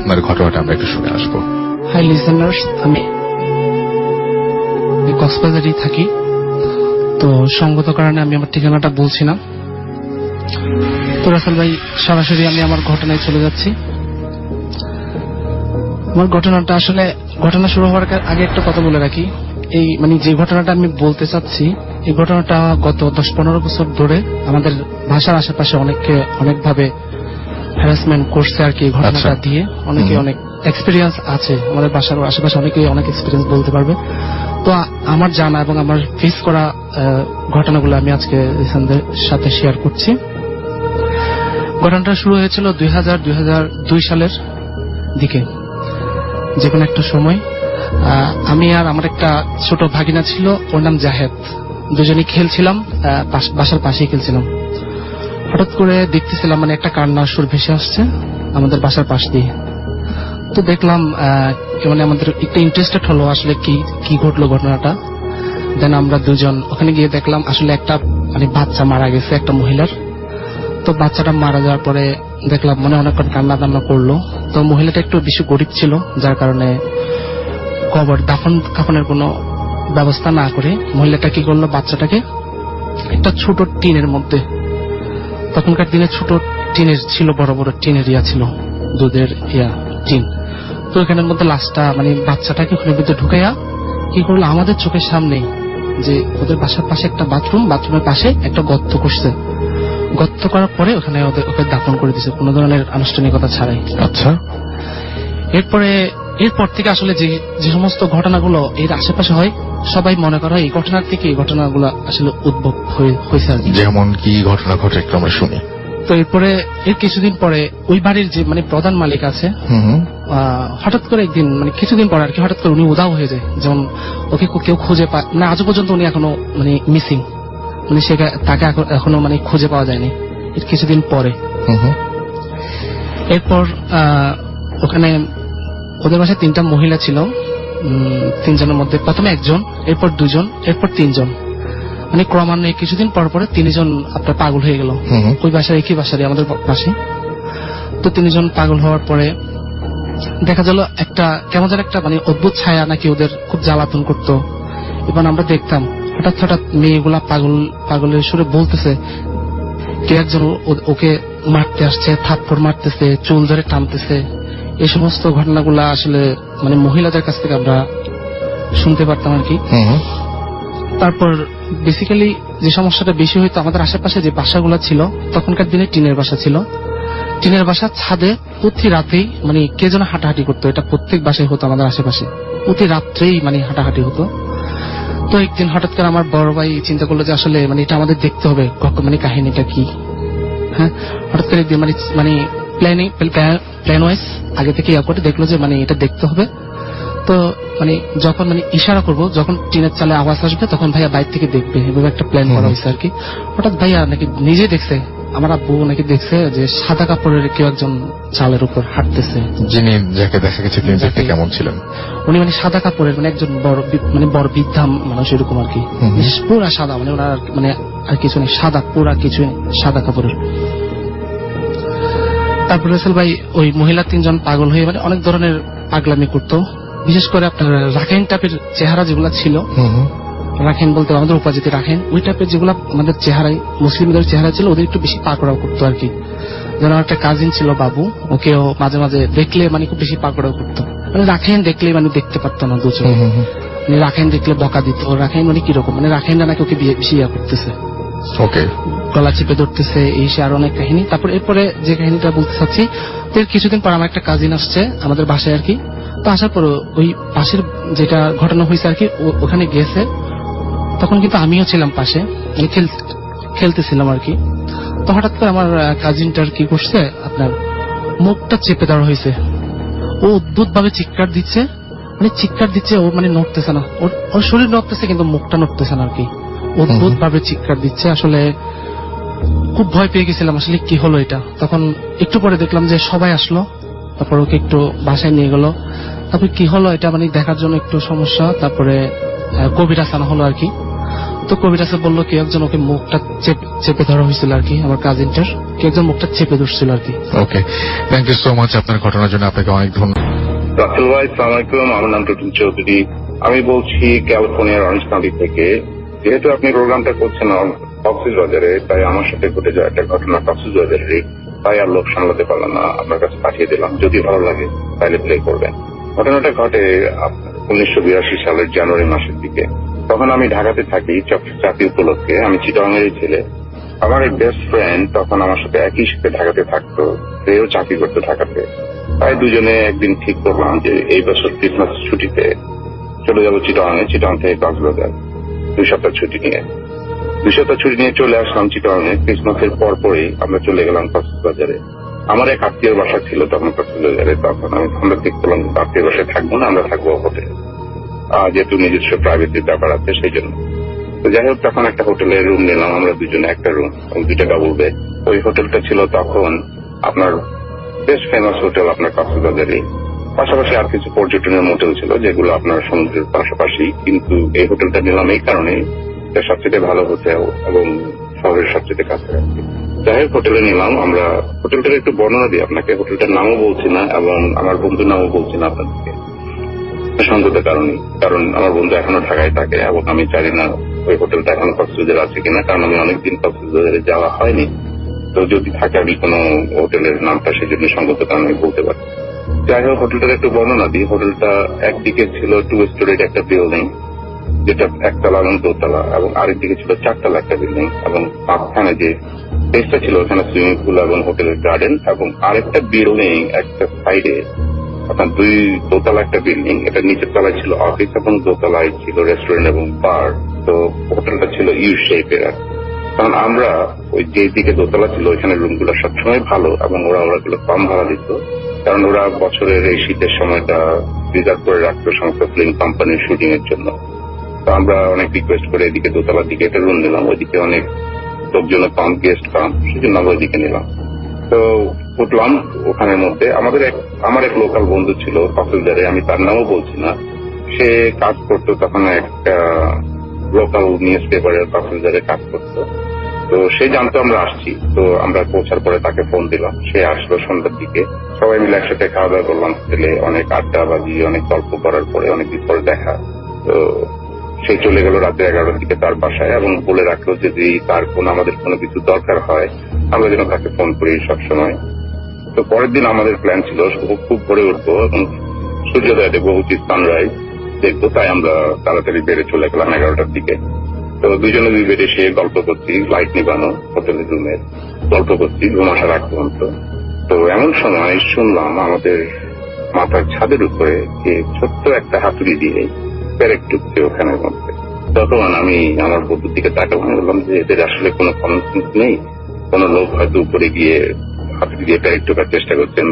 আপনার ঘটনাটা আমরা একটু শুনে আসবো। হাই লিসেনার্স, আমি কক্সবাজারেই থাকি। তো সঙ্গত কারণে আমি আমার ঠিকানাটা বলছি না। তো রাসেল ভাই, সরাসরি আমি আমার ঘটনায় চলে যাচ্ছি। আমার ঘটনাটা আসলে ঘটনা শুরু হওয়ার আগে একটা কথা বলে রাখি। এই যে ঘটনাটা আমি বলতে চাচ্ছি, এই ঘটনাটা গত 10-15 বছর ধরে আমাদের ভাষার আশেপাশে অনেকভাবে হ্যারাসমেন্ট করছে আর কি। এই ঘটনাটা দিয়ে অনেকে অনেক এক্সপিরিয়েন্স আছে, আমাদের ভাষার আশেপাশে অনেকে অনেক এক্সপিরিয়েন্স বলতে পারবে। তো আমার জানা এবং আমার ফেস করা ঘটনাগুলো আমি আজকে ইসানদের সাথে শেয়ার করছি। ঘটনাটা শুরু হয়েছিল 2002 সালের দিকে। যে কোনো একটা সময় আমি আর আমার একটা ছোট ভাগিনা ছিল, ওর নাম জাহেদ। দুজনেই খেলছিলাম, বাসার পাশেই খেলছিলাম। হঠাৎ করে দেখতেছিলাম একটা কান্নার সুর ভেসে আসছে আমাদের বাসার পাশ দিয়ে। তো দেখলাম আমাদের একটু ইন্টারেস্টেড হলো আসলে কি ঘটলো ঘটনাটা। দেন আমরা দুজন ওখানে গিয়ে দেখলাম আসলে একটা বাচ্চা মারা গেছে, একটা মহিলার। তো বাচ্চাটা মারা যাওয়ার পরে দেখলাম অনেকক্ষণ কান্না টান্না করলো। তো মহিলাটা একটু বেশি গরিব ছিল, যার কারণে কবর দাফন কাফনের কোনো ব্যবস্থা না করে মহিলাটা কি করলো, বাচ্চাটাকে একটা ছোট টিনের মধ্যে, তখনকার দিনে ছোট টিনের ছিল, বড় বড় টিনের ছিল, দুধের টিন। তো এখানের মধ্যে লাশটা বাচ্চাটাকে ওখানে ভিতরে ঢুকাইয়া কি করলো, আমাদের চোখের সামনে যে ওদের বাসার পাশে একটা বাথরুমের পাশে একটা গর্ত করছে। গর্ত করার পরে ওখানে ওকে দাফন করে দিয়েছে, কোন ধরনের আনুষ্ঠানিকতা ছাড়াই। আচ্ছা, এরপর থেকে আসলে যে সমস্ত ঘটনাগুলো এর আশেপাশে হয়, সবাই মনে করা এই ঘটনার থেকে এই ঘটনাগুলো আসলে উদ্ভব হয়েছে আর কি। যেমন কি ঘটনা ঘটে একটু আমরা শুনি। তো এর কিছুদিন পরে ওই বাড়ির যে প্রধান মালিক আছে, হঠাৎ করে একদিন কিছুদিন পরে আর কি, হঠাৎ করে উনি উধাও হয়ে যায়। যেমন ওকে কেউ খুঁজে পায় না, আজও পর্যন্ত উনি এখনো মিসিং, তাকে এখনো খুঁজে পাওয়া যায়নি। এর কিছুদিন পরে এরপর ওখানে ওদের বাসায় 3টা মহিলা ছিল। 3জনের মধ্যে প্রথমে 1জন, এরপর 2জন, এরপর 3জন। ক্রমান্বয়ে কিছুদিন পর পরে 3জন আপনার পাগল হয়ে গেল। ওই বাসার একই বাসারই আমাদের পাশে। তো 3জন পাগল হওয়ার পরে দেখা গেল একটা কেমন যেন একটা অদ্ভুত ছায়া নাকি ওদের খুব জ্বালাতন করতো। এবং আমরা দেখতাম হঠাৎ মেয়েগুলা পাগলের সুরে বলতেছে, কে একজন ওকে মারতে আসছে, থাপ্পড় মারতেছে, চুল ধরে টানতেছে। এই সমস্ত ঘটনাগুলা আসলে মহিলাদের কাছ থেকে আমরা শুনতে পারতাম আর কি। তারপর বেসিক্যালি যে সমস্যাটা বেশি হইতো, আমাদের আশেপাশে যে বাসাগুলো ছিল, তখনকার দিনে টিনের বাসা ছিল। টিনের বাসা ছাদে প্রতি রাতেই কে যেন হাঁটাহাঁটি করতো। এটা প্রত্যেক বাসায় হতো আমাদের আশেপাশে, প্রতি রাত্রেই হাঁটাহাঁটি হতো। তো একদিন হঠাৎ করে আমার বড় ভাই চিন্তা করলো যে আসলে এটা আমাদের দেখতে হবে, কাহিনীটা কি। হ্যাঁ, হঠাৎ করে একদিন প্ল্যান ওয়াইজ আগে থেকে করে দেখলো যে এটা দেখতে হবে। তো যখন ইশারা করবো, যখন টিনের চালে আওয়াজ আসবে, তখন ভাইয়া বাইরে থেকে দেখবে, এভাবে একটা প্ল্যান করা হয়েছে আর কি। হঠাৎ ভাইয়া নাকি নিজে দেখছে, আমার আব্বু নাকি দেখছে যে সাদা কাপড়ের কেউ একজন চালের উপর হাঁটতেছে। যিনি যাকে দেখা গেছে তিনি দেখতে কেমন ছিলেন? উনি সাদা কাপড়ের একজন বড় বৃদ্ধা মানুষ এরকম আর কি, পুরা সাদা, ওনার আর কিছু নেই, সাদা পুরা কিছু সাদা কাপড়ের। তারপর রাসেল ভাই ওই মহিলা 3জন পাগল হয়ে অনেক ধরনের পাগলামি করতো। বিশেষ করে আপনার রাখাইন টাইপের চেহারা যেগুলো ছিল, রাখাইন বলতে আমাদের উপাজিতে রাখাইন, ওই টাইপের যেগুলো আমাদের চেহারায় মুসলিমদের চেহারা ছিল, ওদের একটু বেশি পাকড়াও করতো আর কি। যেন একটা কাজিন ছিল বাবু, ওকেও মাঝে মাঝে দেখলে খুব বেশি পাকড়াও করতো। রাখাইন দেখলে দেখতে পারতো না দুজন। রাখাইন দেখলে বকা দিত। রাখাইন কিরকম রাখাইনরা নাকি ওকে বেশি করতেছে, গলা চেপে ধরতেছে, এই সে আর অনেক কাহিনী। তারপর এরপরে যে কাহিনীটা বলতে চাচ্ছি, কিছুদিন পর আমার একটা কাজিন আসছে আমাদের বাসায় আর কি। তো আসার পর ওই পাশের যেটা ঘটনা হয়েছে আর কি, ওখানে গিয়েছে। তখন কিন্তু আমিও ছিলাম পাশে, খেলতেছিলাম আর কি। তো হঠাৎ করে আমার কাজিনটার কি করছে, আপনার মুখটা চেপে দেওয়া হয়েছে। ও অদ্ভুত ভাবে চিৎকার দিচ্ছে, ও নড়তেছে না, ওর শরীর নড়তেছে কিন্তু মুখটা নড়তেছে না আর কি। অদ্ভুত ভাবে চিৎকার দিচ্ছে। আসলে খুব ভয় পেয়ে গেছিলাম, আসলে কি হলো এটা। তখন একটু পরে দেখলাম যে সবাই আসলো, তারপর ওকে একটু বাসায় নিয়ে গেল। তারপর কি হলো এটা দেখার জন্য একটু সমস্যা। তারপরে কবিরাজ আনা হলো আর কি। তো কবিরাজে বললো কি একজন ওকে মুখটা চেপে ধরা হয়েছিল আর কি, আমার কাজিনটার কি একজন মুখটা চেপে ধরছিল আর কি। ওকে, থ্যাংক ইউ সো মাচ আপনার ঘটনার জন্য, আপনাকে অনেক ধন্যবাদ। রাসেল ভাই, সালাম আলাইকুম। আমার নাম টুটুল চৌধুরী, আমি বলছি ক্যালিফোর্নিয়ার অরেঞ্জ কাউন্টি থেকে। যেহেতু আপনি প্রোগ্রামটা করছেন কক্সবাজারে, তাই আমার সাথে ঘটে যাওয়া একটা ঘটনা কক্সবাজারে, তাই আর লোক সামলাতে পারলাম না, আপনার কাছে পাঠিয়ে দিলাম। যদি ভালো লাগে তাহলে প্লে করবেন। ঘটনাটা ঘটে 1982 সালের জানুয়ারি মাসের দিকে। তখন আমি ঢাকাতে থাকি চাকরি উপলক্ষে। আমি চিটাগাংয়েরই ছেলে। আমার এক বেস্ট ফ্রেন্ড তখন আমার সাথে একই সাথে ঢাকাতে থাকতো, সেও চাকরি করতো ঢাকাতে। তাই দুজনে একদিন ঠিক করলাম যে এই বছর ক্রিসমাস ছুটিতে চলে যাবো চিটাগাং থেকে কক্সবাজার 2 সপ্তাহ ছুটি নিয়ে। 2 সপ্তাহ ছুটি নিয়ে চলে আসলাম চিটাগাংয়ে। ক্রিসমাসের পরপরই আমরা চলে গেলাম কক্সবাজারে। আমার এক আত্মীয়র বাসা ছিল তখন কক্সবাজারে। তখন আমরা ঠিক করলাম আত্মীয়র বাসায় থাকবো না, আমরা থাকবো হোটেলে, যেহেতু নিজস্ব প্রাইভেসির ব্যাপার আছে সেই জন্য। তো যাই হোক, তখন একটা হোটেলে রুম নিলাম আমরা দুজনে, একটা রুম এবং 2টা ডাবল বেড। ওই হোটেলটা ছিল তখন আপনার বেস্ট ফেমাস হোটেল আপনার কক্সবাজারে। পাশাপাশি আর কিছু পর্যটনের মোটেল ছিল যেগুলো আপনার সমুদ্রের পাশাপাশি। কিন্তু এই হোটেলটা নিলাম এই কারণে, এটা সবচেয়ে ভালো হোটেল এবং শহরের সবচেয়ে কাছে। যাই হোক, হোটেলে নিলাম আমরা। হোটেলটার একটু বর্ণনা দিই আপনাকে। হোটেলটার নামও বলছি না এবং আমার বন্ধুর নামও বলছি না আপনাদেরকে, সঙ্গতের কারণে। কারণ আমার বন্ধু এখনো ঢাকায় থাকে এবং আমি জানি না ওই হোটেলটা এখনো কক্সবাজারে আছে কিনা, কারণ আমি অনেকদিন কক্সবাজারে যাওয়া হয়নি। তো যদি থাকে আমি কোনো হোটেলের নামটা সেই জন্য সঙ্গত কারণে বলতে পারি। যাই হোক, হোটেলটার একটু বর্ণনা দিই। হোটেলটা একদিকে ছিল 2 স্টোরির একটা বিল্ডিং, যেটা 1 তলা এবং 2 তলা, এবং আরেকদিকে ছিল 4 তলা একটা বিল্ডিং, এবং মাঝখানে যে স্পেসটা ছিল ওখানে সুইমিং পুল এবং হোটেলের গার্ডেন, এবং আরেকটা বিল্ডিং একটা সাইডে আপনার 2 দোতলা একটা বিল্ডিং। এটা নিচের তলায় ছিল অফিস এবং দোতলায় ছিল রেস্টুরেন্ট এবং বার। তো হোটেলটা ছিল ইউ শেপের। কারণ আমরা ওই যে দিকে দোতলা ছিল ওইখানে রুমগুলো সবসময় ভালো এবং ওরাগুলো কম ভাড়া দিত, কারণ ওরা বছরের এই শীতের সময়টা রিজার্ভ করে রাখতো সমস্ত ফিল্ম কোম্পানির শুটিং এর জন্য। তো আমরা অনেক রিকোয়েস্ট করে এদিকে দোতলার দিকে একটা রুম নিলাম। ওইদিকে অনেক লোকজন কম, গেস্ট কম, সেই জন্য আমরা ওইদিকে নিলাম। তো উঠলাম ওখানের মধ্যে। আমার এক লোকাল বন্ধু ছিল কক্সবাজারে, আমি তার নামও বলছি না। সে কাজ করতো তখন একটা লোকাল নিউজ পেপারের কক্সবাজারে কাজ করতো। তো সে জানতো আমরা আসছি। তো আমরা পৌঁছার পরে তাকে ফোন দিলাম, সে আসলো সন্ধ্যার দিকে। সবাই মিলে একসাথে খাওয়া দাওয়া করলাম হোটেলে। অনেক আড্ডাবাজি, অনেক গল্প করার পরে অনেকদিন পরে দেখা। তো সে চলে গেল রাতে 11টার দিকে তার বাসায় এবং বলে রাখলো যে যদি তার আমাদের কোনো কিছু দরকার হয় আমরা যেন তাকে ফোন করি সবসময়। তো পরের দিন আমাদের প্ল্যান ছিল খুব ভোরে উঠবো এবং সূর্যোদয় দেখবো, উচিত সানরাইজ দেখবো। তাই আমরা তাড়াতাড়ি বেড়ে চলে গেলাম 11টার দিকে। তো দুজনে 2 বেডে সে গল্প করছি, লাইট নিবানো হোটেলের রুমের, গল্প করছি ঘুম আসার আগ পর্যন্ত। তো এমন সময় শুনলাম আমাদের মাথার ছাদের উপরে যে ছোট্ট একটা হাতুড়ি দিয়ে পেরেক টুকছে ওখানের মধ্যে। তখন আমি আমার বন্ধুর দিকে তাকালাম, বললাম যে এদের আসলে কোনো কমন সেন্স নেই, কোনো লোক হয়তো উপরে গিয়ে হাতুড়ি দিয়ে পেরেক টোকার চেষ্টা করছেন।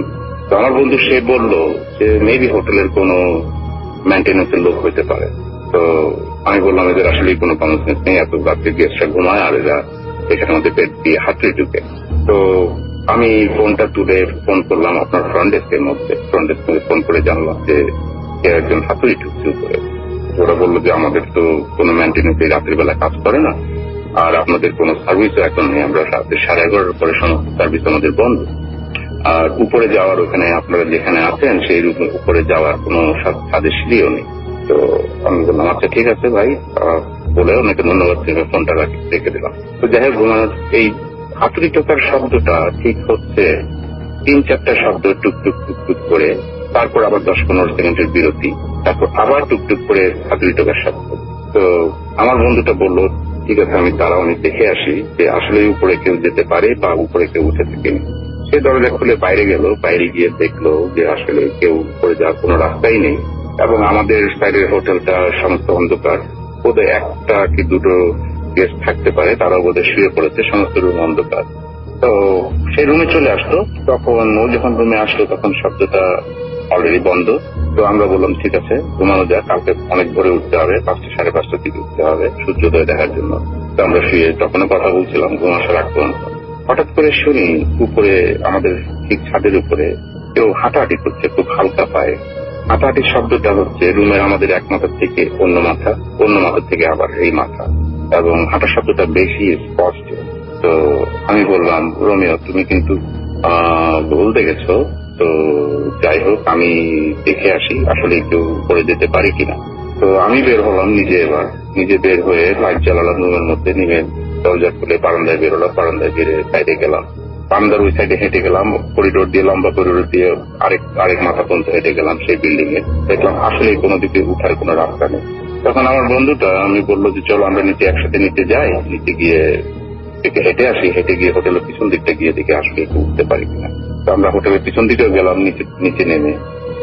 তো আমার বন্ধু সে বললো যে মেবি হোটেলের কোনো মেইনটেনেন্সের লোক হইতে পারে। তো আমি বললাম এদের আসলে কোনো কমন সেন্স নেই, এত রাত্রে গেস্টরা ঘুমায় আর এরা এখানে মধ্যে পেট দিয়ে হাতুড়ি ঢুকে। তো আমি ফোনটা তুলে ফোন করলাম আপনার ফ্রন্ট ডেস্কের মধ্যে। ফ্রন্ট ডেস্কে ফোন করে জানলাম যে একজন হাতুড়ি ঢুকছে উপরে। ওরা বললো যে আমাদের তো কোনো মেইনটেনেন্স রাত্রির বেলা কাজ করে না, আর আপনাদের কোনো সার্ভিসও এখন নেই, আমরা রাত্রে 11:30 পরে সমস্ত সার্ভিস আমাদের বন্ধ। আর উপরে যাওয়ার ওখানে আপনারা যেখানে আছেন সেই রুমে উপরে যাওয়ার কোনো ছাদের সিঁড়িও নেই। তো আমি বললাম আচ্ছা ঠিক আছে ভাই, বলে অনেকে ধন্যবাদ, ফোনটা রেখে দিলাম। তো যাই হোক, ঘুমানোর এই হাতুড়ি টোকার শব্দটা ঠিক হচ্ছে 3-4টা শব্দ টুকটুক টুকটুক করে, তারপর আবার 10-15 সেকেন্ডের বিরতি, তারপর আবার টুকটুক করে হাতুড়ি টোকার শব্দ। তো আমার বন্ধুটা বললো ঠিক আছে আমি দাঁড়াও, আমি দেখে আসি যে আসলে উপরে কেউ যেতে পারে বা উপরে কেউ উঠে থেকে। সে দরজা খুলে বাইরে গেল। বাইরে গিয়ে দেখলো যে আসলে কেউ উপরে যাওয়ার কোনো রাস্তাই নেই এবং আমাদের সাইডের হোটেলটা সমস্ত অন্ধকার। বোধহয় 1টা কি 2টো গেস্ট থাকতে পারে, তারাও বোধহয় শুয়ে পড়েছে, সমস্ত রুম অন্ধকার। তো সেই রুমে চলে আসলো। তখন ও যখন রুমে আসলো তখন শব্দটা অলরেডি বন্ধ। তো আমরা বললাম ঠিক আছে ঘুমানো যাক, কালকে অনেক ভোরে উঠতে হবে, 5টা 5:30 দিকে উঠতে হবে সূর্যোদয় দেখার জন্য। তো আমরা শুয়ে তখনও কথা বলছিলাম ঘুম আসার আগ পর্যন্ত। হঠাৎ করে শুনি উপরে আমাদের ঠিক ছাদের উপরে কেউ হাঁটাহাঁটি করছে খুব হালকা পায়ে। হাঁটাহাঁটির শব্দটা হচ্ছে রুমের আমাদের এক মাথার থেকে অন্য মাথা, অন্য মাথার থেকে আবার এই মাথা। এবং হাঁটার শব্দটা বেশি স্পষ্ট। তো আমি বললাম, রোমিও তুমি কিন্তু ভুল দেখেছো, তো যাই হোক আমি দেখে আসি আসলে একটু করে যেতে পারি কিনা। তো আমি বের হলাম নিজে বের হয়ে লাইট জ্বালালাম রুমের মধ্যে, নেমে দরজা খুলে বারান্দায় বেরোলাম, বারান্দায় বেরে সাইডে গেলাম, বারান্দার ওই সাইডে হেঁটে গেলাম, করিডোর দিয়ে লম্বা করিডোর দিয়ে আরেক মাথা পর্যন্ত হেঁটে গেলাম সেই বিল্ডিং এ। দেখলাম আসলে কোনো দিকে উঠার কোনো রাস্তা নেই। তখন আমার বন্ধুটা আমি বললো যে চলো আমরা একসাথে নিচে যাই, নিচে গিয়ে হেঁটে আসি, হেঁটে গিয়ে হোটেলের পিছন দিকটা গিয়ে দেখে আসলে একটু উঠতে পারি কিনা। তো আমরা হোটেলের পিছন দিকেও গেলাম, নিচে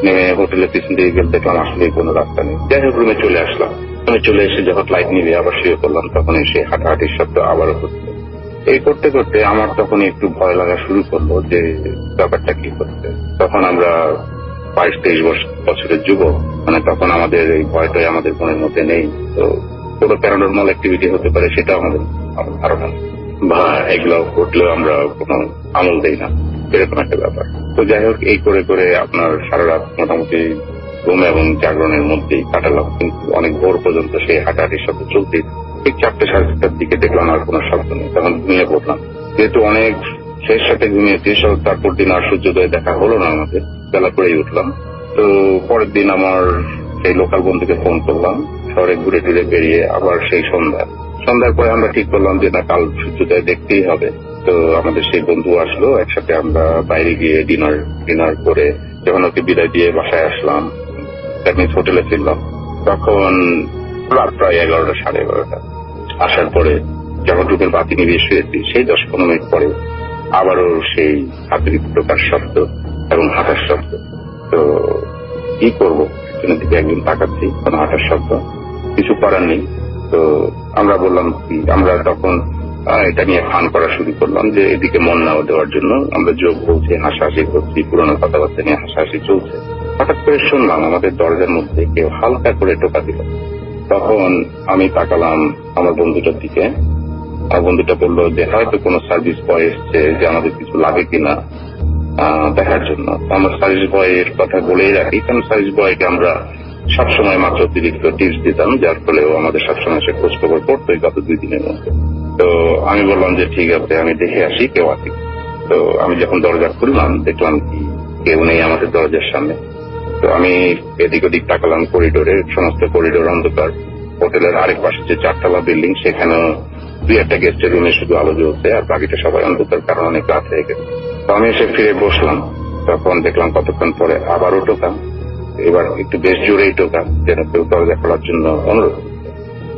নেমে হোটেলের পিছন দিকে গেলে দেখলাম আসলে কোনো রাস্তা নেই। যাই হোক রুমে চলে আসলাম, রুমে চলে এসে যখন লাইট নিবে আবার শুয়ে পড়লাম, তখন এসে হাঁটাহাঁটির শব্দ আবারও হচ্ছে। এই করতে করতে আমার তখন একটু ভয় লাগা শুরু করলো যে ব্যাপারটা কি হচ্ছে। তখন আমরা 22-23 বছরের যুবক, মানে তখন আমাদের এই ভয়টাই আমাদের মনের মধ্যে নেই। তো কোনো প্যারানর্মাল অ্যাক্টিভিটি হতে পারে সেটা আমাদের ধারণা, বা এগুলো ঘটলেও আমরা কোনো আমল দেই না, এরকম একটা ব্যাপার। তো যাই হোক এই করে করে আপনার সারা রাত মোটামুটি ঘুম এবং জাগরণের মধ্যেই কাটালাম, কিন্তু অনেক ভোর পর্যন্ত সেই হাঁটাহাঁটির শব্দ চলতেই। ঠিক 4-4:30টার দিকে দেখলাম আর কোনো শব্দ নেই, তখন ঘুমিয়ে পড়লাম। যেহেতু অনেক শেষ সাথে ঘুমিয়েছি, তারপর দিন আর সূর্যোদয় দেখা হলো না আমাদের, বেলা করেই উঠলাম। তো পরের দিন আমার সেই লোকাল বন্ধুকে ফোন করলাম, শহরে ঘুরে টুরে বেরিয়ে আবার সেই সন্ধ্যার পরে আমরা ঠিক করলাম যে না কাল সূর্যোদয় দেখতেই হবে। তো আমাদের সেই বন্ধু আসলো, একসাথে আমরা বাইরে গিয়ে ডিনার করে যখন ওকে বিদায় দিয়ে বাসায় আসলাম, হোটেলে ফিরলাম, তখন রাত প্রায় 11টা 11:30। আসার পরে যখন রুমের বাতি নিভিয়ে শুয়েছি, সেই 10-15 মিনিট পরে আবারও সেই হাতুড়ি টোকার শব্দ এবং হাঁটার শব্দ। তো কি করবো, পিছনের দিকে একদিন তাকাচ্ছি, কোনো হাঁটার শব্দ, কিছু করার নেই। তো আমরা বললাম কি, আমরা তখন এটা নিয়ে ফান করা শুরু করলাম যে এদিকে মন না দেওয়ার জন্য আমরা যোগ বলছি, হাসাহাসি করছি, পুরোনো কথাবার্তা নিয়ে হাসাহাসি চলছে। হঠাৎ করে শুনলাম আমাদের দরজার মধ্যে কেউ হালকা করে টোকা দিল। তখন আমি তাকালাম আমার বন্ধুটার দিকে, আমার বন্ধুটা বললো যে হয়তো কোনো সার্ভিস বয় এসছে যে আমাদের কিছু লাগে কিনা দেখার জন্য। আমরা সার্ভিস বয়ের কথা বলেই রাখি, কারণ সার্ভিস বয়কে আমরা সবসময় মাত্র অতিরিক্ত টিপস দিতাম, যার ফলে ও আমাদের সবসময় সে খোঁজ খবর করতো গত 2 দিনের মধ্যে। তো আমি বললাম যে ঠিক আছে আমি দেখে আসি কেউ আছে। তো আমি যখন দরজা খুললাম দেখলাম কি কেউ নেই আমাদের দরজার সামনে। তো আমি এদিক ওদিক তাকালাম, করিডোরে সমস্ত করিডোর অন্ধকার। হোটেলের আরেক পাশে যে 4তলা বিল্ডিং, সেখানেও 2-1টা গেস্টের রুমে শুধু আলো জ্বলছে, আর বাকিটা সবাই অন্ধকার, কারণ অনেক রাত হয়ে গেছে। তো আমি এসে ফিরে বসলাম, তখন দেখলাম কতক্ষণ পরে আবারও টোকা, এবার একটু বেশ জোরেই টোকা, যেন কেউ দরজা খোলার জন্য অনুরোধ।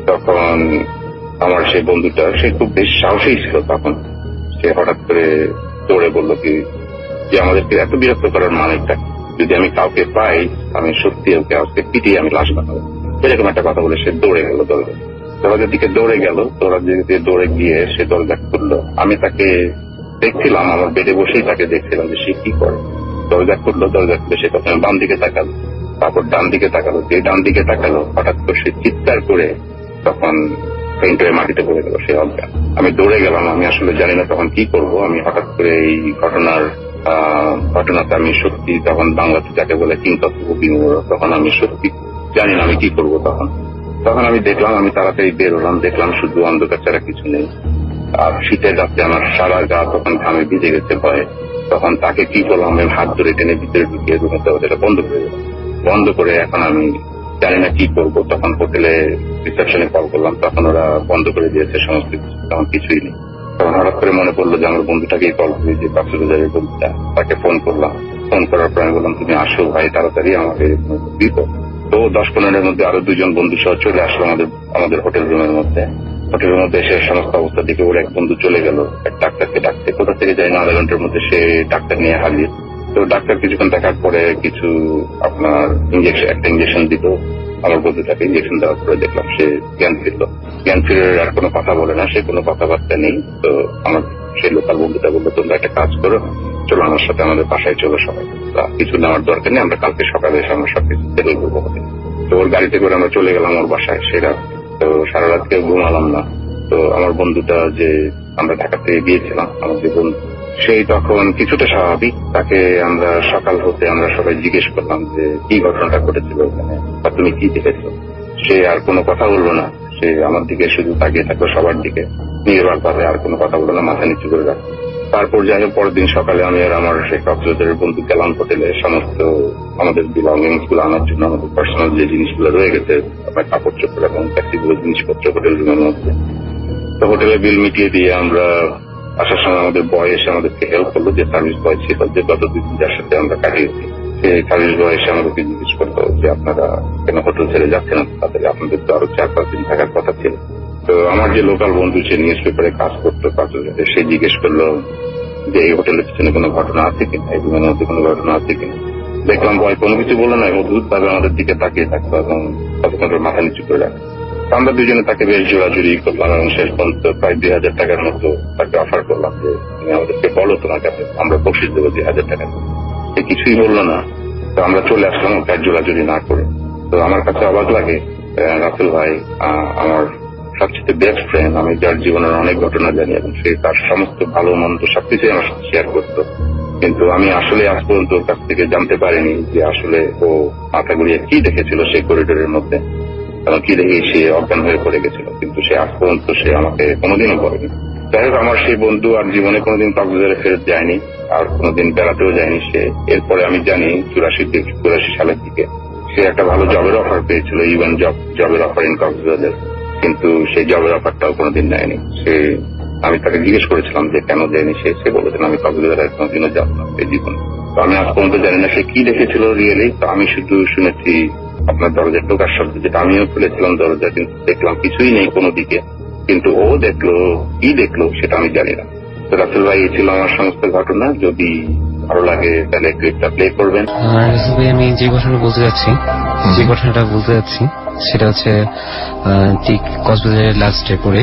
তখন আমার সেই বন্ধুটা, সে খুব বেশ সাহসী ছিল, তখন সে হঠাৎ করে দৌড়ে বলল কি যে আমাদেরকে এত বিরক্ত করার মানেটা, যদি আমি কাউকে পাই আমি সত্যি ওকে আজকে পিটিয়ে আমি লাশ বানাবো, এরকম একটা কথা বলে সে দৌড়ে গেল, দরজার দিকে দৌড়ে গেল। দরজার দিকে দৌড়ে গিয়ে সে দরজা খুললো। আমি তাকে দেখছিলাম, আমার বেডে বসেই তাকে দেখছিলাম যে সে কি করে। দরজা খুললো, দরজা খুলে সে প্রথমে বাম দিকে তাকালো, তারপর ডান দিকে তাকালো। যে ডান দিকে তাকালো হঠাৎ করে সে চিৎকার করে তখন ফেইন্ট হয়ে মাটিতে পড়ে গেল, সে অজ্ঞান। আমি দৌড়ে গেলাম, আমি আসলে জানি না তখন কি করব। আমি হঠাৎ করে এই ঘটনাতে আমি সত্যি তখন বাংলাতে যাকে বলে কিংতত্ত্ব বিমূঢ়, তখন আমি সত্যি জানি না আমি কি করব। তখন আমি দেখলাম, আমি তাড়াতাড়ি বেরোলাম, দেখলাম শুধু অন্ধকার ছাড়া কিছু নেই। আর শীতের রাতে আমার সারা গা তখন ঘামে ভিজে গেছে ভয়ে। তখন তাকে কি করলাম, আমি হাত ধরে টেনে ভিতরে ঢুকিয়ে রুমের দরজাটা বন্ধ করে দিলাম। বন্ধ করে এখন আমি জানি না কি করবো। তখন হোটেলে রিসেপশনে কল করলাম, তখন ওরা বন্ধ করে দিয়েছে সমস্ত কিছু, তখন কিছুই নেই। তখন হঠাৎ করে মনে পড়লো যে আমার বন্ধুটাকেই কল করি, যে কক্সবাজারের বন্ধুটা, তাকে ফোন করলাম। ফোন করার পর আমি বললাম তুমি আসো ভাই তাড়াতাড়ি, আমাকে বিপদ। তো 10-15 মধ্যে আরো 2জন বন্ধু সহ চলে আসলো আমাদের হোটেল রুমের মধ্যে। হোটেলের মধ্যে এসে সমস্ত অবস্থা দেখে ওর এক বন্ধু চলে গেল এক ডাক্তারকে ডাকতে, কোথা থেকে যাই না, 1/2 ঘন্টার মধ্যে সে ডাক্তার নিয়ে হাজির। তো ডাক্তার কিছুক্ষণ দেখার পরে কিছু আপনার একটা ইঞ্জেকশন দিল আমার বন্ধুটাকে। ইঞ্জেকশন দেওয়ার পরে দেখলাম সে জ্ঞান ফিরে আর কোনো কথা বলে না, সে কোনো কথাবার্তা নেই। তো আমার সেই লোকাল বন্ধুটা বললো তোমরা একটা কাজ করো, চলো আমার সাথে আমাদের বাসায় চলো সবাই, কিছু নেওয়ার দরকার নেই, আমরা কালকে সকালে এসে আমরা সবকিছু সেটেল করবো। তো ওর গাড়িতে করে আমরা চলে গেলাম ওর বাসায়। সেটা তো সারা রাত কেউ ঘুমালাম না। তো আমার বন্ধুটা যে আমরা ঢাকা থেকে গিয়েছিলাম, আমাদের বন্ধু, সেই তখন কিছুটা স্বাভাবিক। তাকে আমরা সকাল হতে আমরা সবাই জিজ্ঞেস করলাম যে কি ঘটনাটা ঘটেছিল ওখানে, বা তুমি কি দেখেছো। সে আর কোনো কথা বললো না, সে আমার দিকে শুধু তাকিয়ে থাকলো, সবার দিকে, নির্বাক ভাবে আর কোনো কথা বললো না, মাথা নিচু করে রাখলো। তারপর যাই হোক পরের দিন সকালে আমি আর আমার সেই কক্সবাজারের বন্ধু গেলাম হোটেলে সমস্ত আমাদের বিলঙ্গিংস গুলো আনার জন্য, আমাদের পার্সোনাল যে জিনিসগুলো রয়ে গেছে, আপনার কাপড় চোপড় এবং ব্যক্তিগুলো জিনিসপত্র হোটেল রুমের মধ্যে। তো হোটেলে বিল মিটিয়ে দিয়ে আমরা আসার সময় আমাদের বয় এসে আমাদেরকে হেল্প করলো, যে সার্ভিস বয় ছিল, যে গত 2 দিন যার সাথে আমরা কাটিয়েছি, সেই সার্ভিস বয় এসে আমাদেরকে জিজ্ঞেস করলো যে আপনারা কেন হোটেল ছেড়ে যাচ্ছেন, তাদের আপনাদের তো আরো 4-5 দিন থাকার কথা ছিল। তো আমার যে লোকাল বন্ধু সে নিউজ পেপারে কাজ করতো কক্সবাজারে, সে জিজ্ঞেস করলো যে এই হোটেলের পিছনে কোনো ঘটনা আছে কিনা, এই রুমের মধ্যে কোনো ঘটনা আছে কিনা। দেখলাম বয় কোনো কিছু বললো না, অদ্ভুত ভাবে আমাদের দিকে তাকিয়ে থাকতো এবং কতক্ষণ মাথা নিচু করে রাখতো। আমরা দুজনে তাকে বেশ জোড়াজুড়ি করলাম এবং শেষ পর্যন্ত প্রায় 2,000 টাকার মতো তাকে অফার করলাম যে তুমি আমাদেরকে বলো তোমাকে আমরা বকশিশ দেবো 2,000 টাকা। সে কিছুই বললো না। তো আমরা চলে আসলাম তার জোড়াজুড়ি না করে। তো আমার কাছে অবাক লাগে, রাসেল ভাই আমার সবচেয়ে বেস্ট ফ্রেন্ড, আমি যার জীবনের অনেক ঘটনা জানি এবং সে তার সমস্ত ভালো মন্দ সবকিছুই আমার সাথে শেয়ার করতো, কিন্তু আমি আসলে আজ পর্যন্ত ওর কাছ থেকে জানতে পারিনি যে আসলে ও মাথা ঘুরিয়ে কি দেখেছিল সেই করিডোরের মধ্যে, কারণ কি দেখে সে অজ্ঞান হয়ে পড়ে গেছিল, কিন্তু সে আজ পর্যন্ত সে আমাকে কোনোদিনও বলেনি। যাই হোক আমার সেই বন্ধু আর জীবনে কোনোদিন কক্সবাজারে ফেরত যায়নি, আর কোনোদিন বেড়াতেও যায়নি সে। এরপরে আমি জানি 84 সালের দিকে সে একটা ভালো জবের অফার পেয়েছিল, ইভেন জবের অফার ইন কক্সবাজার, কিন্তু সেই জবের অফারটাও কোনোদিন নেয়নি সে। আমি তাকে জিজ্ঞেস করেছিলাম যে কেন দেয়নি, সে বলেছেন আমি কক্সবাজারে কোনোদিনও যাব না এই জীবনে। তো আমি আজ পর্যন্ত জানি না সে কি দেখেছিল রিয়েলি। তো আমি শুধু শুনেছি আপনার দরজার ঢোকার শব্দ, যেটা আমিও খুলেছিলাম দরজা, কিন্তু দেখলাম কিছুই নেই কোনো দিকে, কিন্তু ও দেখলো কি দেখলো সেটা আমি জানি না। তো রাসেল ভাই এই ছিল আমার সমস্ত ঘটনা। যদি ভালো লাগে তাহলে ক্লিপটা প্লে করবেন। রাসেল ভাই আমি যে ঘটনাটা বলতে যাচ্ছি সেটা হচ্ছে ঠিক কক্সবাজারের লাস্টে পরে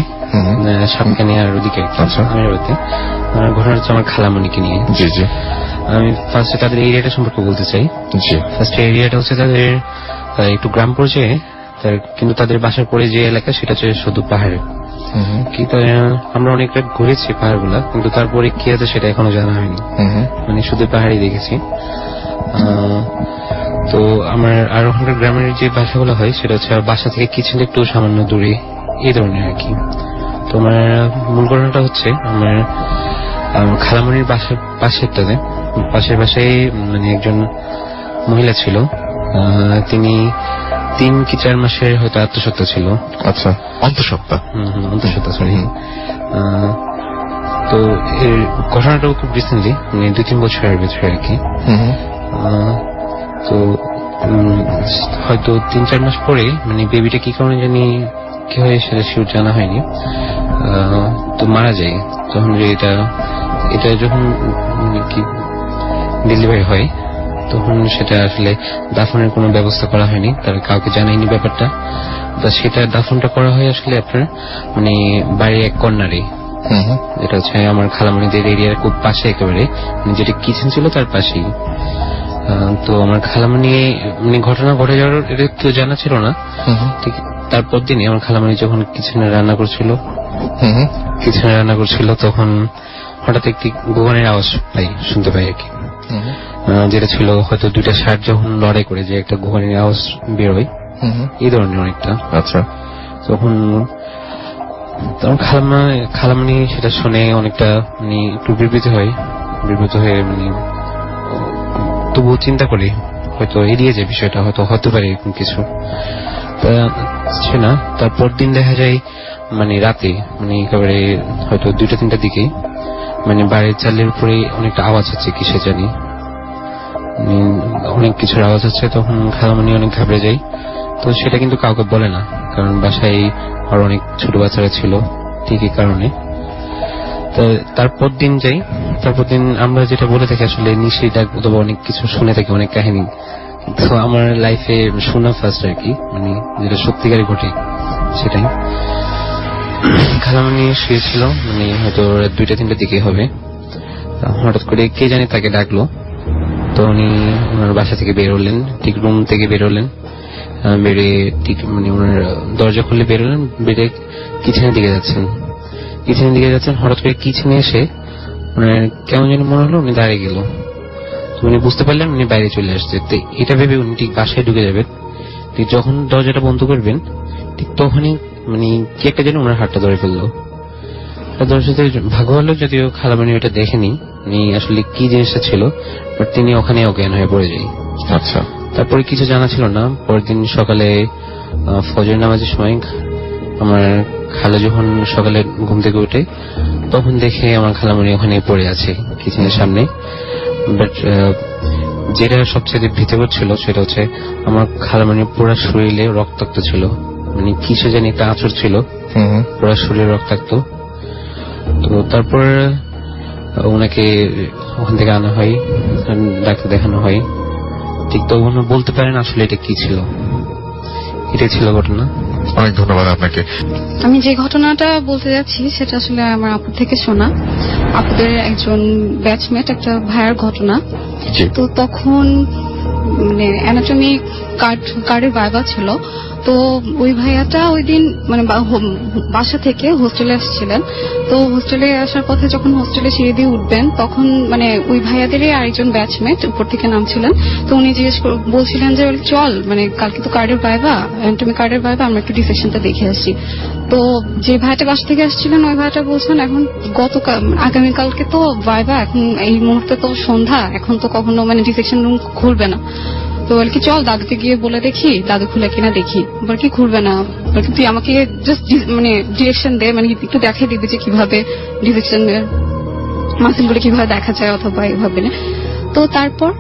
সাতকানিয়ার ওদিকে ঘটনা হচ্ছে আমার খালামণিকে নিয়ে। আমি ফার্স্টে তাদের এরিয়াটা সম্পর্কে বলতে চাই। ফার্স্ট এরিয়াটা হচ্ছে তাদের একটু গ্রাম পর্যায়ে, কিন্তু তাদের বাসার পরে যে এলাকা সেটা হচ্ছে শুধু পাহাড়ে। কিন্তু আমরা অনেকটা ঘুরেছি পাহাড়গুলা, কিন্তু তারপরে কি আছে সেটা এখনো জানা হয়নি, মানে শুধু পাহাড়ই দেখেছি। তো আমার আর ওখানকার গ্রামের যে বাসাগুলো হয় সেটা হচ্ছে বাসা থেকে কিচেন একটু সামান্য দূরে, এই ধরনের আর কি। তো আমার মূল ঘটনাটা হচ্ছে আমার খালামণির বাসার পাশের বাসায় মানে একজন মহিলা ছিল, তিনি 3 কি 4 মাসের হয়তো আত্মসত্ত্বা ছিল। আচ্ছা, অন্তঃসত্ত্বা। সরি। তো এর ঘটনাটাও খুব রিসেন্টলি, মানে 2-3 বছরের ভেতরে আর কি। তো হয়তো 3-4 মাস পরে মানে বেবিটা কি কারণে জানি কি হয় সেটা শিওর জানা হয়নি, তো মারা যায়। তখন এটা যখন কি ডেলিভারি হয় তখন সেটা আসলে দাফনের কোনো ব্যবস্থা করা হয়নি, তার কাউকে জানায়নি ব্যাপারটা। তা সেটা দাফনটা করা হয় আসলে আপনার মানে বাড়ির এক কর্নারে, যেটা হচ্ছে আমার খালামণিদের এরিয়ার খুব পাশে একেবারে, যেটা কিচেন ছিল তার পাশেই। তো আমার খালামণি মানে ঘটনা ঘটে যাওয়ার এটা কেউ জানা ছিল না। ঠিক তারপর দিনই আমার খালামণি যখন কিচেনে রান্না করছিল তখন হঠাৎ একটি গোগানের আওয়াজ শুনতে পাই আর কি, যেটা ছিল হয়তো 2টা শার্ট যখন লড়াই করে যে একটা গোগানের আওয়াজ বেরোয়, এই ধরনের অনেকটা। আচ্ছা, তখন খালামণি সেটা শুনে অনেকটা মানে একটু বিব্রত হয়ে মানে তবুও চিন্তা করি হয়তো এড়িয়ে যায় বিষয়টা, হয়তো হতে পারে এরকম কিছু না। তারপর দিন দেখা যায় মানে রাতে মানে একেবারে হয়তো 2টা-3টার দিকে মানে বাড়ির চালের উপরে অনেকটা আওয়াজ হচ্ছে, কিসে জানি অনেক কিছুর আওয়াজ হচ্ছে। তখন খালামণি অনেক ঘাবড়ে যায়। তো সেটা কিন্তু কাউকে বলে না, কারণ বাসায় আর অনেক ছোট বাচ্চারা ছিল, ঠিক এই কারণে। তারপর দিন আমরা যেটা বলে থাকি আসলে নিশ্চয়ই ডাক অথবা অনেক কিছু শুনে থাকি, অনেক কাহিনী। তো আমার লাইফে শোনা ফার্স্ট আর কি, মানে যেটা সত্যিকারই ঘটে সেটাই। খালামণি শুয়েছিল, মানে হয়তো 2টা-3টার দিকে হবে। হঠাৎ করে কে জানি তাকে ডাকলো। তো উনি ওনার বাসা থেকে বেরোলেন, ঠিক রুম থেকে বেরোলেন, বেরিয়ে ঠিক মানে ওনার দরজা খুলে বেরোলেন, বেরিয়ে কিচেনের দিকে যাচ্ছেন। হঠাৎ করে কিচেনে এসে ওনার কেমন যেন মনে হলো উনি দাঁড়িয়ে গেল। তো উনি বুঝতে পারলেন উনি বাইরে চলে আসছে। তো এটা ভেবে উনি ঠিক বাসায় ঢুকে যাবেন, ঠিক যখন দরজাটা বন্ধ করবেন ঠিক তখনই মানে কি একটা যেন ওনার হাতটা ধরে ফেললো। ধরে সাথে ভাগ্য হলো যদিও খালামণি ওটা দেখেনি উনি আসলে কি জিনিসটা ছিল, বাট তিনি ওখানে অজ্ঞান হয়ে পড়ে যায়। আচ্ছা, তারপরে কিছু জানা ছিল না। পরের দিন সকালে ফজর নামাজের সময় আমার খালা যখন সকালে ঘুম থেকে উঠে তখন দেখে আমার খালামণি ওখানে পড়ে আছে কিচেনের সামনে। বাট যেটা সবচেয়ে ভীতি করছিল সেটা হচ্ছে আমার খালামণির পুরো শরীরে রক্তাক্ত ছিল, মানে কিছু জানি একটা আঁচড় ছিল, পুরো শরীরে রক্তাক্ত। তো তারপর ওনাকে ওখান থেকে আনা হয়, ডাক্তার দেখানো হয়। ঠিক তো উনি বলতে পারেন আসলে এটা কি ছিল। এটাই ছিল ঘটনা। অনেক ধন্যবাদ আপনাকে। আমি যে ঘটনাটা বলতে যাচ্ছি সেটা আসলে আমার আপুর থেকে শোনা, আপুদের একজন ব্যাচমেট একটা ভাইয়ার ঘটনা। তো তখন মানে অ্যানাটমি কার্ডের ভাইভা ছিল। তো ওই ভাইয়াটা ওই দিন মানে বাসা থেকে হোস্টেলে আসছিলেন। তো হোস্টেলে আসার পথে যখন হোস্টেলে সিঁড়ি দিয়ে উঠবেন তখন মানে ওই ভাইয়াদেরই আরেকজন ব্যাচমেট উপর থেকে নামছিলেন। তো উনি বলছিলেন যে চল মানে কালকে তো কার্ডের ভাইভা, অ্যানাটমি কার্ডের ভাইভা, আমরা একটু ডিসেকশনটা দেখে আসি। তো যে ভাইয়াটা বাসা থেকে আসছিলেন ওই ভাইয়াটা বলছেন এখন আগামীকালকে তো ভাইভা, এখন এই মুহূর্তে তো সন্ধ্যা, এখন তো কখনো মানে ডিসেকশন রুম খুলবে না। তো বল কি চল দাদুকে গিয়ে বলে দেখি, দাদু খুলে কিনা দেখি। বল কি খুলবে না, বল তুই আমাকে জাস্ট মানে ডিরেকশন দে, মানে একটু দেখাই দিবি যে কিভাবে ডিরেকশন মাসেল গুলো কিভাবে দেখা যায় অথবা এইভাবে না। তো তারপর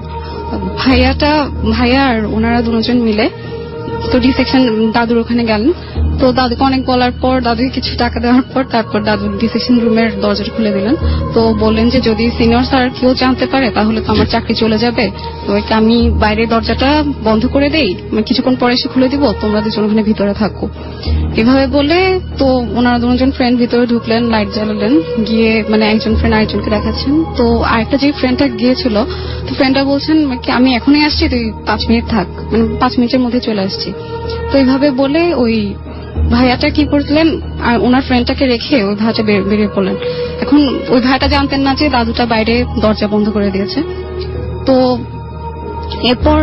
ভাইয়া আর ওনারা দুজন মিলে তো ডিসেকশন দাদুর ওখানে গেলেন। তো দাদুকে অনেক বলার পর দাদুকে কিছু টাকা দেওয়ার পর তারপর দাদু ডিসেকশন রুমের দরজাটা খুলে দিলেন। তো বললেন যে যদি সিনিয়র স্যার কেউ জানতে পারে তাহলে তো আমার চাকরি চলে যাবে, তো আমি বাইরে দরজাটা বন্ধ করে দেই, কিছুক্ষণ পরে এসে খুলে দিব, তোমরা দুজন ওখানে ভিতরে থাকো। এভাবে বলে তো ওনারা দুজন ফ্রেন্ড ভিতরে ঢুকলেন, লাইট জ্বালালেন, গিয়ে মানে একজন ফ্রেন্ড আরেকজনকে দেখাচ্ছেন। তো আরেকটা যে ফ্রেন্ডটা গিয়েছিল তো ফ্রেন্ডটা বলছেন আমি এখনই আসছি, তুই 5 মিনিট থাক, মানে 5 মিনিটের মধ্যে চলে আসছি। তো এইভাবে বলে ওই ভাইয়াটা কি করলেন আর ওনার ফ্রেন্ডটাকে রেখে ওই ভাইয়াটা বেরিয়ে পড়লেন। এখন ওই ভাইয়াটা জানতেন না যে দাদুটা বাইরে দরজা বন্ধ করে দিয়েছে। তো এরপর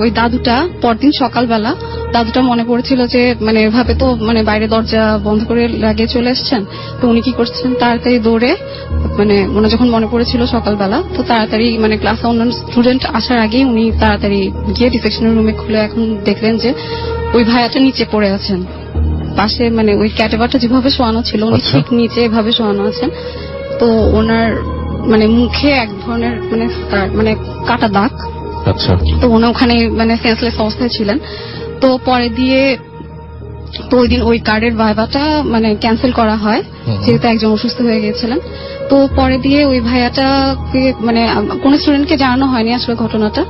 ওই দাদুটা পরদিন সকালবেলা দাদুটা মনে পড়েছিল যে মানে এভাবে তো মানে বাইরে দরজা বন্ধ করে লাগিয়ে চলে এসছেন। তো উনি কি করছেন তাড়াতাড়ি দৌড়ে মানে ওনার যখন মনে পড়েছিল সকালবেলা তো তাড়াতাড়ি মানে ক্লাসে অন্য স্টুডেন্ট আসার আগেই উনি তাড়াতাড়ি গিয়ে ডিসেকশনের রুমে খুলে এখন দেখলেন যে ওই ভাইয়াটা নিচে পড়ে আছেন পাশে, মানে ওই ক্যাটাভারটা যেভাবে শোয়ানো ছিল উনি ঠিক নিচে এভাবে শোয়ানো আছেন। তো ওনার মানে মুখে এক ধরনের মানে কাটা দাগ। আচ্ছা, তো উনি ওখানে মানে সেন্সলেস অবস্থায় ছিলেন। তো পরে দিয়ে তো ওই দিন ওই কার্ডের ভাইভাটা মানে ক্যান্সেল করা হয় যেহেতু একজন অসুস্থ হয়ে গিয়েছিলেন। তো পরে দিয়ে ওই ভাইয়াটাকে মানে কোন স্টুডেন্টকে জানানো হয়নি আসলে ঘটনাটা।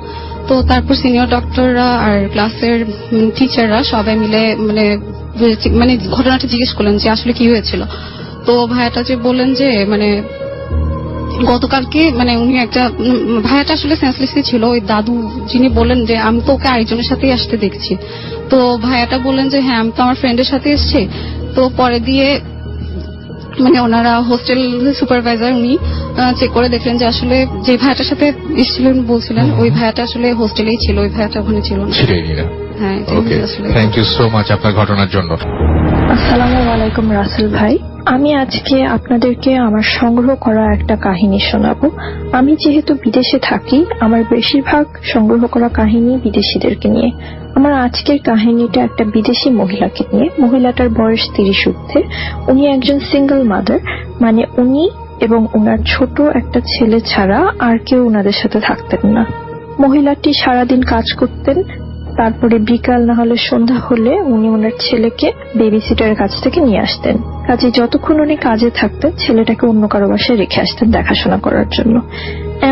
তো তারপর সিনিয়র ডক্টররা আর ক্লাসের টিচাররা সবাই মিলে মানে ঘটনাটা জিজ্ঞেস করলেন যে আসলে কি হয়েছিল। তো ভাইয়াটা যে বললেন যে মানে গতকালকে মানে উনি একটা ভাইয়াটা আসলে সেন্সলেসই ছিল। ওই দাদু যিনি বললেন যে আমি তো ওকে আরেকজনের সাথেই আসতে দেখছি। তো ভাইয়াটা বললেন যে হ্যাঁ আমি তো আমার ফ্রেন্ডের সাথে এসছি। তো পরে দিয়ে মানে ওনারা হোস্টেল সুপারভাইজার উনি চেক করে দেখলেন যে আসলে যে ভাইয়াটার সাথে এসেছিলেন বলছিলেন ওই ভাইয়াটা আসলে হোস্টেলেই ছিল, ওই ভাইয়াটা ওখানে ছিল না। হ্যাঁ, ওকে, থ্যাংক ইউ সো মাচ আপনার ঘটনার জন্য। আসসালামু আলাইকুম রাসেল ভাই, আমি আজকে আপনাদেরকে আমার সংগ্রহ করা একটা কাহিনী শোনাবো। আমি যেহেতু বিদেশে থাকি আমার বেশিরভাগ সংগ্রহ করা কাহিনী বিদেশিদেরকে নিয়ে। আমার আজকের কাহিনীটা একটা বিদেশি মহিলাকে নিয়ে। মহিলাটার বয়স 30 ঊর্ধ্বে। উনি একজন সিঙ্গেল মাদার, মানে উনি এবং ওনার ছোট একটা ছেলে ছাড়া আর কেউ ওনাদের সাথে থাকতেন না। মহিলাটি সারাদিন কাজ করতেন, তারপরে বিকাল না হলে সন্ধ্যা হলে উনি ওনার ছেলেকে বেবি সিটারের কাছ থেকে নিয়ে আসতেন। কাজে যতক্ষণ উনি কাজে থাকতেন ছেলেটাকে অন্য কারো বাসায় রেখে আসতেন দেখাশোনা করার জন্য।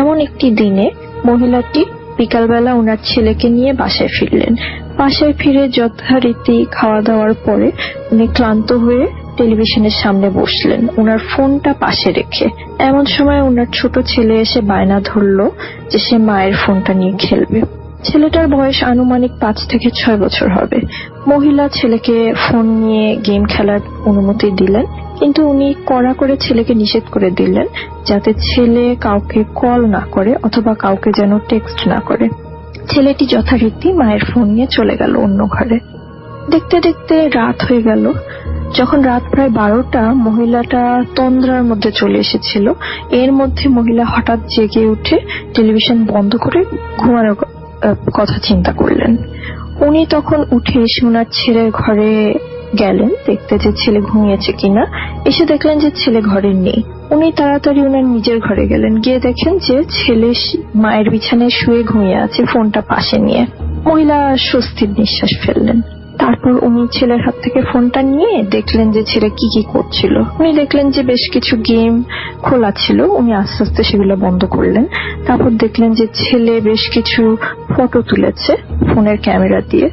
এমন একটি দিনে মহিলাটি বিকালবেলা ওনার ছেলেকে নিয়ে বাসায় ফিরলেন। বাসায় ফিরে যথারীতি খাওয়া দাওয়ার পরে উনি ক্লান্ত হয়ে টেলিভিশনের সামনে বসলেন ওনার ফোনটা পাশে রেখে। এমন সময় ওনার ছোট ছেলে এসে বায়না ধরলো যে সে মায়ের ফোনটা নিয়ে খেলবে। ছেলেটার বয়স আনুমানিক 5 থেকে 6 বছর হবে। মহিলা ছেলেকে ফোন নিয়ে গেম খেলার অনুমতি দিলেন, কিন্তু উনি কড়া করে ছেলেকে নিষেধ করে দিলেন যাতে ছেলে কাউকে কল না করে অথবা কাউকে যেন টেক্সট না করে। ছেলেটি যথারীতি মায়ের ফোন নিয়ে চলে গেল অন্য ঘরে। দেখতে দেখতে রাত হয়ে গেল। যখন রাত প্রায় 12টা, মহিলাটা তন্দ্রার মধ্যে চলে এসেছিল। এর মধ্যে মহিলা হঠাৎ জেগে উঠে টেলিভিশন বন্ধ করে ঘুমানোর কথা চিন্তা করলেন। উনি তখন উঠে এসে ওনার ছেলের ঘরে গেলেন দেখতে যে ছেলে ঘুমিয়েছে কিনা। এসে দেখলেন যে ছেলে ঘরে নেই। উনি তাড়াতাড়ি ওনার নিজের ঘরে গেলেন, গিয়ে দেখেন যে ছেলে মায়ের বিছানায় শুয়ে ঘুমিয়ে আছে, ফোনটা পাশে নিয়ে। মহিলা স্বস্তির নিঃশ্বাস ফেললেন। তারপর উনি ছেলের হাত থেকে ফোনটা নিয়ে দেখলেন যে ছেলে কি কি করছিল। উনি দেখলেন যে বেশ কিছু গেম খোলা ছিল, উনি আস্তে আস্তে সেগুলো বন্ধ করলেন। তারপর দেখলেন যে ছেলে বেশ কিছু ফটো তুলেছে ফোনের ক্যামেরা দিয়ে।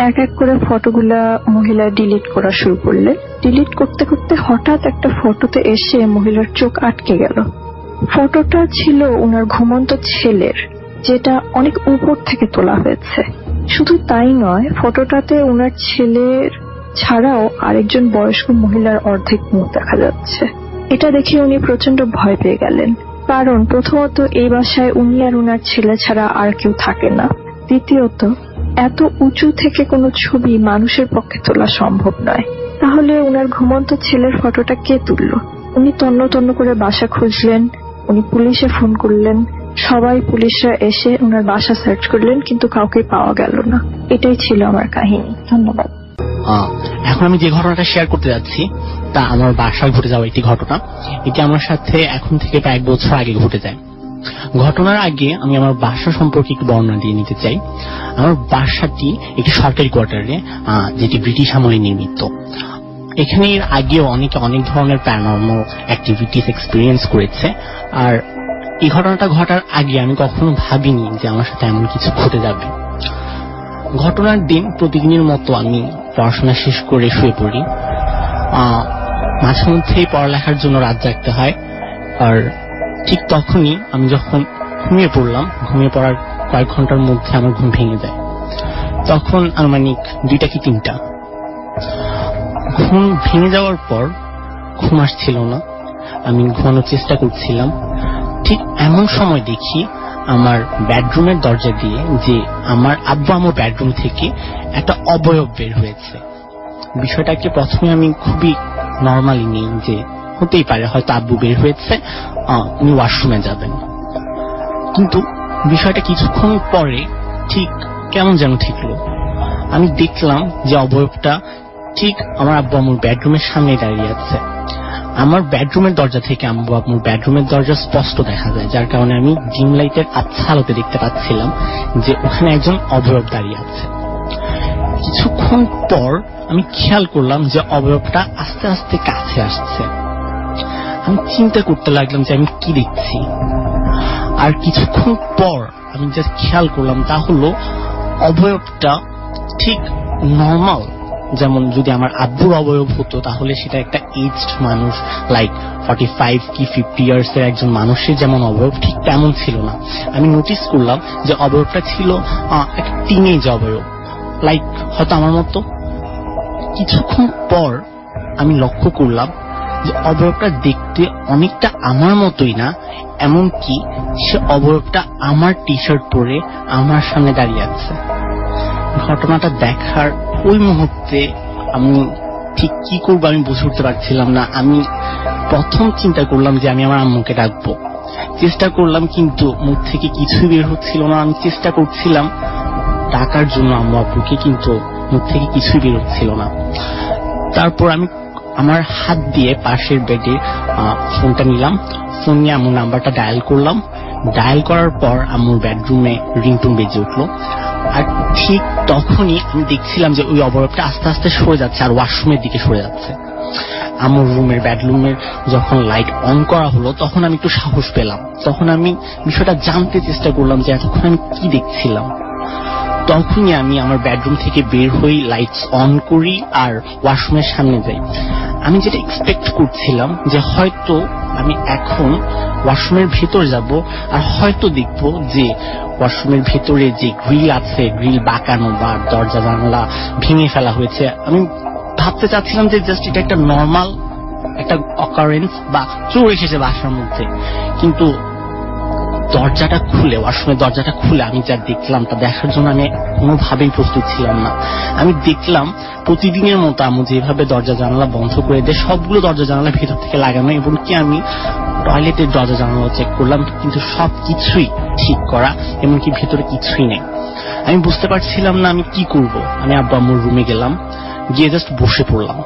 এক এক করে ফটোগুলা মহিলা ডিলিট করা শুরু করলেন। ডিলিট করতে করতে হঠাৎ একটা ফটোতে এসে মহিলার চোখ আটকে গেল। ফটোটা ছিল ওনার ঘুমন্ত ছেলের, যেটা অনেক উপর থেকে তোলা হয়েছে। শুধু তাই নয়, ফটোটাতে ওনার ছেলের ছাড়াও আরেকজন বয়স্ক মহিলার অর্ধেক মুখ দেখা যাচ্ছে। এটা দেখে উনি প্রচন্ড ভয় পেয়ে গেলেন, কারণ প্রথমত এই বাসায় উনি আর ওনার ছেলে ছাড়া আর কেউ থাকে না। দ্বিতীয়ত, এত উঁচু থেকে কোনো ছবি মানুষের পক্ষে তোলা সম্ভব নয়। তাহলে ওনার ঘুমন্ত ছেলের ফটোটা কে তুললো? উনি তন্ন তন্ন করে বাসা খুঁজলেন, উনি পুলিশে ফোন করলেন। সবাই পুলিশরা এসে ওনার বাসা সার্চ করলেন, কিন্তু কাউকে পাওয়া গেল না। এটাই ছিল আমার কাহিনী। ধন্যবাদ। এখন আমি যে ঘটনাটা শেয়ার করতে যাচ্ছি তা আমার বাসায় ঘটে যাওয়া একটি ঘটনা। এটি আমার সাথে এখন থেকে প্রায় 1 বছর আগে ঘটে যায়। ঘটনার আগে আমি আমার বাসা সম্পর্কে একটু বর্ণনা দিয়ে নিতে চাই। আমার বাসাটি একটি সরকারি কোয়ার্টারে, যেটি ব্রিটিশ আমলে নির্মিত। এখানে এর আগেও অনেকে অনেক ধরনের প্যারানর্মাল অ্যাক্টিভিটিস এক্সপিরিয়েন্স করেছে। আর এই ঘটনাটা ঘটার আগে আমি কখনো ভাবিনি যে আমার সাথে এমন কিছু ঘটে যাবে। ঘটনার দিন প্রতিদিনের মতো আমি পড়াশোনা শেষ করে শুয়ে পড়ি। মাঝে মধ্যেই পড়ালেখার জন্য রাত জাগতে হয়। আর ঠিক তখনই আমি যখন ঘুমিয়ে পড়লাম, ঘুমিয়ে পড়ার কয়েক ঘন্টার মধ্যে আমার ঘুম ভেঙে যায়। তখন আনুমানিক 2টা কি 3টা। ঘুম ভেঙে যাওয়ার পর ঘুম আসছিল না, আমি ঘুমানোর চেষ্টা করছিলাম। ঠিক এমন সময় দেখি আমার বেডরুমের দরজা দিয়ে যে আমার আব্বু আমার বেডরুম থেকে একটা অবয়ব বের হয়েছে। বিষয়টাকে প্রথমে আমি খুবই নর্মালি নিই, যে হতেই পারে হয়তো আব্বু বের হয়েছে, উনি ওয়াশরুমে যাবেন। কিন্তু বিষয়টা কিছুক্ষণ পরে ঠিক কেমন যেন ঠিকলো। আমি দেখলাম যে অবয়বটা ঠিক আমার আব্বু আমার বেডরুমের সামনে দাঁড়িয়ে আছে। আমার বেডরুমের দরজা থেকে আব্বু আমার বেডরুমের দরজা স্পষ্ট দেখা যায়, যার কারণে আমি ডিম লাইটের আবছা আলোতে দেখতে পাচ্ছিলাম যে ওখানে একজন অবয়ব দাঁড়িয়ে আছে। কিছুক্ষণ পর আমি খেয়াল করলাম যে অবয়বটা আস্তে আস্তে কাছে আসছে। আমি চিন্তা করতে লাগলাম যে আমি কি দেখছি। আর কিছুক্ষণ পর আমি যা খেয়াল করলাম তা হলো অবয়বটা ঠিক নর্মাল, যেমন যদি আমার আব্বুর অবয়ব হতো তাহলে সেটা একটা এজড মানুষ, লাইক 45 কি 50 ইয়ার্স এর একজন মানুষের যেমন অবয়ব, ঠিক তেমন ছিল না। আমি নোটিস করলাম যে অবয়বটা ছিল একটা টিনেজ অবয়ব, লাইক হয়তো আমার মতো। কিছুক্ষণ পর আমি লক্ষ্য করলাম যে অবয়বটা দেখতে অনেকটা আমার মতোই না, এমনকি সে অবয়বটা আমার টি শার্ট পরে আমার সামনে দাঁড়িয়ে আছে। ঘটনাটা দেখার ওই মুহূর্তে আমি ঠিক কি করবো আমি বুঝে উঠতে পারছিলাম না। আমি প্রথম চিন্তা করলাম যে আমি আমার আম্মুকে ডাকবো। চেষ্টা করলাম কিন্তু মুখ থেকে কিছুই বের হচ্ছিল না। আমি চেষ্টা করছিলাম ডাকার জন্য আম্মু আব্বুকে, কিন্তু মুখ থেকে কিছুই বের হচ্ছিল না। তারপর আমি আমার হাত দিয়ে পাশের বেডে ফোনটা নিলাম, ফোন নিয়ে আম্মুর নাম্বারটা ডায়াল করলাম। ডায়াল করার পর আম্মুর বেডরুমে রিংটোন বেজে উঠলো। আর ঠিক তখনই আমি দেখছিলাম যে ওই অবয়বটা আস্তে আস্তে সরে যাচ্ছে আর ওয়াশরুমের দিকে সরে যাচ্ছে। আমার রুমের বেডরুমের যখন লাইট অন করা হলো তখন আমি একটু সাহস পেলাম। তখন আমি বিষয়টা জানতে চেষ্টা করলাম যে এতক্ষণ আমি কি দেখছিলাম। তখনই আমি আমার বেডরুম থেকে বের হই, লাইটস অন করি আর ওয়াশরুমের সামনে যাই। আমি যেটা এক্সপেক্ট করছিলাম যে হয়তো আমি এখন ওয়াশরুমের ভেতর যাব আর হয়তো দেখবো যে ওয়াশরুমের ভেতরে যে গ্রিল আছে, গ্রিল বাঁকানো বা দরজা জানলা ভেঙে ফেলা হয়েছে। আমি ভাবতে চাচ্ছিলাম যে জাস্ট এটা একটা নর্মাল একটা অকারেন্স বা চোর এসেছে বাসার মধ্যে। কিন্তু দরজাটা খুলে, ওয়াশরুমের দরজাটা খুলে আমি যা দেখলাম তা দেখার জন্য আমি কোনোভাবেই প্রস্তুত ছিলাম না। আমি দেখলাম প্রতিদিনের মতো আম্মু যেভাবে দরজা জানালা বন্ধ করে দেয়, সবগুলো দরজা জানালা ভেতর থেকে লাগানো, এবং কি আমি টয়লেটের দরজা জানালা চেক করলাম, কিন্তু সব কিছুই ঠিক করা, এমনকি ভেতরে কিছুই নেই। আমি বুঝতে পারছিলাম না আমি কি করব। আমি আব্বু আম্মুর রুমে গেলাম, গিয়ে জাস্ট বসে পড়লাম।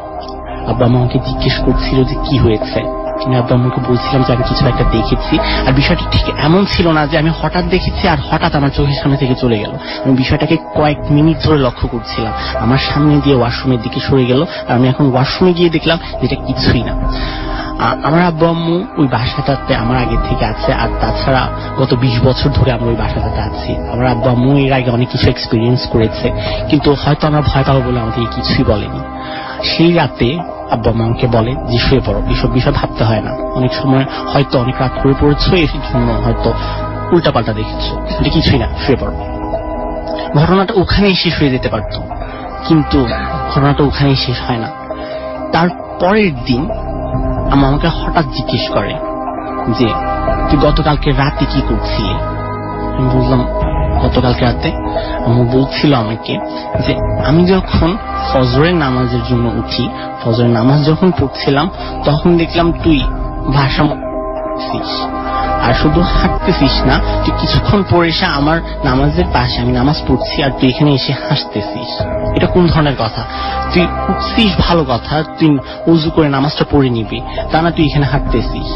আব্বু আম্মু আমাকে জিজ্ঞেস করছিল যে কি হয়েছে। আমি আব্বু আম্মুকে বলছিলাম যে আমি কিছু একটা দেখেছি। আর বিষয়টি ঠিক এমন ছিল না যে আমি হঠাৎ দেখেছি আর হঠাৎ আমার চোখের সামনে থেকে চলে গেল। আমি বিষয়টাকে কয়েক মিনিট ধরে লক্ষ্য করছিলাম। আমার সামনে দিয়ে ওয়াশরুমের দিকে সরে গেল, আর আমি এখন ওয়াশরুমে গিয়ে দেখলাম যেটা কিছুই না। আমার আব্বু আম্মু ওই বাসাটাতে আমার আগে থেকে আছে, আর তাছাড়া গত 20 বছর ধরে আমরা ওই বাসাটাতে আছি। আমার আব্বু আম্মু এর আগে অনেক কিছু এক্সপিরিয়েন্স করেছে, কিন্তু হয়তো আমরা ভয় পাবো বলে আমাদের কিছুই বলেনি। সেই রাতে আব্বু আম্মু আমাকে বলে যে শুয়ে পড়ো, এসব বিষয় ভাবতে হয় না। অনেক সময় হয়তো অনেক রাত করে পড়েছো, এর জন্য হয়তো উল্টাপাল্টা দেখেছো, এটা কিছুই না, শুয়ে পড়ো। ঘটনাটা ওখানেই শেষ হয়ে যেতে পারতো, কিন্তু ঘটনাটা ওখানেই শেষ হয় না। তার পরের দিন আম্মু আমাকে হঠাৎ জিজ্ঞেস করে যে তুই গতকালকে রাতে কি করছিলি। আমি বললাম গতকালকে রাতে? আম্মু বলছিল আমাকে যে আমি যখন ফজরের নামাজের জন্য উঠি, ফজরের নামাজ যখন পড়ছিলাম, তখন দেখলাম তুই ভাষা করছিস, আর শুধু হাঁটতেছিস না, তুই কিছুক্ষণ পরে এসে আমার নামাজের পাশে, আমি নামাজ পড়ছি আর তুই এখানে এসে হাসতেছিস। এটা কোন ধরনের কথা? তুই উঠছিস ভালো কথা, তুই উজু করে নামাজটা পড়ে নিবি, তা না তুই এখানে হাঁটতেছিস।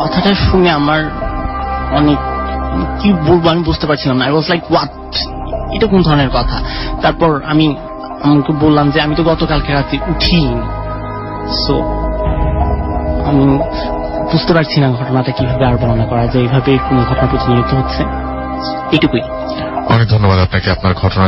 কথাটা শুনে আমার অনেক, কি বলবো আমি বুঝতে পারছিলাম না। আই ওয়াজ লাইক হোয়াট, এটা কোন ধরনের কথা? তারপর আমি আমাকে বললাম যে আমি তো গতকালকে রাতে উঠিনি। সো আমি বুঝতে পারছি না ঘটনাটা কিভাবে আর বর্ণনা করা যায়, এইভাবে কোন ঘটনা প্রতিনিয়ত হচ্ছে। এটুকুই। অনেক ধন্যবাদ আপনাকে আপনার ঘটনা